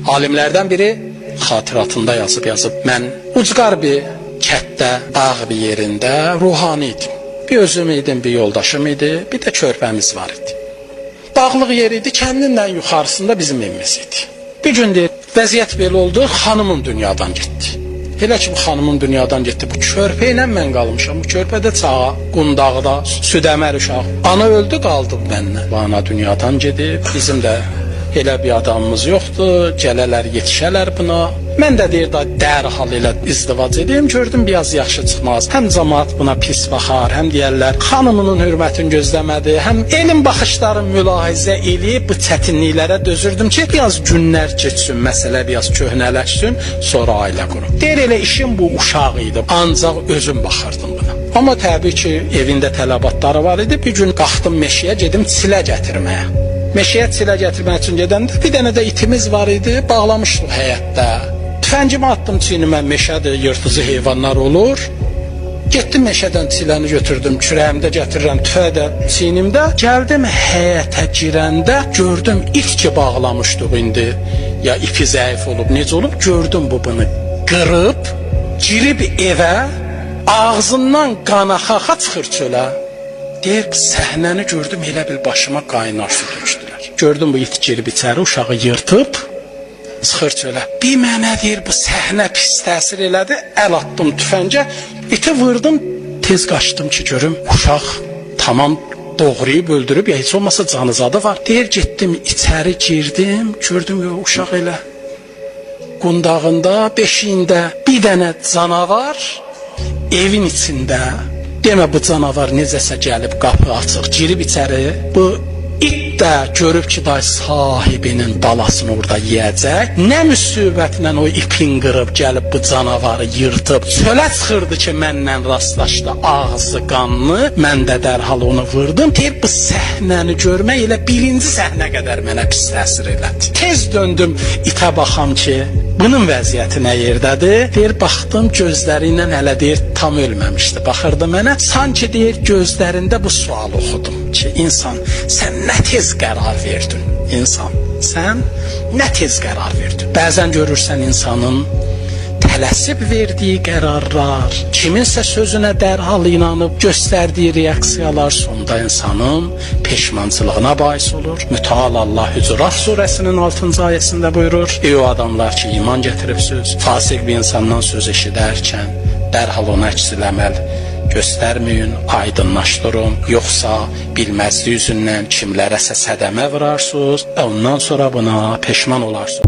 Alimlərdən biri xatiratında yazıb. Mən ucqar bir kətdə, dağ bir yerində ruhani idim. Bir özüm idim, bir yoldaşım idi, bir də körpəmiz var idi. Dağlıq yer idi, kəndindən yuxarısında bizim evimiz idi. Bir gün deyir, vəziyyət belə oldu, xanımım dünyadan getdi. Elə ki, bu xanımım dünyadan getdi, bu körpə ilə mən qalmışam. Bu körpədə çağa, qundağda, südəmər uşaq. Ana öldü, qaldım mənlə. Bu ana dünyadan gedib, bizim də elə bir adamımız yoxdur, gələlər, yetişələr buna. Mən də deyir, dərhal elə izdivac edeyim, gördüm biraz yaxşı çıxmaz. Həm cəmaat buna pis baxar, həm deyərlər, xanımının hürmətini gözləmədi, həm elm baxışlarını mülahizə eləyib bu çətinliklərə dözürdüm ki, biraz günlər keçsin, məsələ biraz köhnələşsin, sonra ailə qurum. Deyir, elə işim bu uşaq idi, ancaq özüm baxırdım buna. Amma təbii ki, evində tələbatları var idi, bir gün qalxdım meşəyə, gedim çilə gətirməyə. Meşəyə çilə gətirmək üçün gedəndə bir dənə də itimiz var idi, bağlamışdıq həyətdə. Tüfəngimi attım çiynimə, meşədir, yırtıcı heyvanlar olur. Getdim meşədən çiləni götürdüm, kürəyimdə gətirirəm, tüfəyə də çiynimdə. Gəldim həyətə girəndə, gördüm it ki bağlamışdıq indi. Ya ipi zəif olub, necə olub, gördüm bu bunu qırıb, girib evə, ağzından qanaxaxa çıxır çölə. Deyir, səhnəni gördüm, elə bil başıma qaynar su tökdülər. Gördüm bu it girib içəri, uşağı yırtıb, çıxır çölə. Bir mənə deyir, bu səhnə pis təsir elədi, əl atdım tüfəngə, iti vurdum, tez qaçdım ki, görüm, uşaq tamam doğrayıb, öldürüb, ya heç olmasa canızadı var. Deyir, getdim, içəri girdim, gördüm, uşaq elə qundağında, beşiyində bir dənə canavar evin içində. Demə bu canavar necəsə gəlib, qapı açıq, girib içəri, bu it də görüb ki, sahibinin balasını orada yiyəcək. Nə müsibətlə o ipin qırıb, gəlib bu canavarı yırtıb, çölə çıxırdı ki, mənlə rastlaşdı, ağzı qanlı, mən də dərhal onu vurdum. Deyir, bu səhnəni görmək elə birinci səhnə qədər mənə pis təsir elədi. Tez döndüm, itə baxam ki, bunun vəziyyəti nə yerdədir? Deyir, baxdım, gözləri ilə hələ deyir, tam ölməmişdi. Baxırdı mənə, sanki deyir, gözlərində bu sual oxudum ki, insan, sən nə tez qərar verdin? İnsan, sən nə tez qərar verdin? Bəzən görürsən insanın tələsib verdiyi qərarlar, kiminsə sözünə dərhal inanıb göstərdiyi reaksiyalar sonda insanın peşmançılığına bais olur. Mütəal Allah Hücurat surəsinin 6-cı ayəsində buyurur, ey o adamlar ki, iman gətiribsiniz, fasiq bir insandan söz eşidərkən dərhal ona əks əməl göstərməyin, aydınlaşdırın, yoxsa bilməzlik üzündən kimlərəsə sədəmə vurarsınız, ondan sonra buna peşman olarsınız.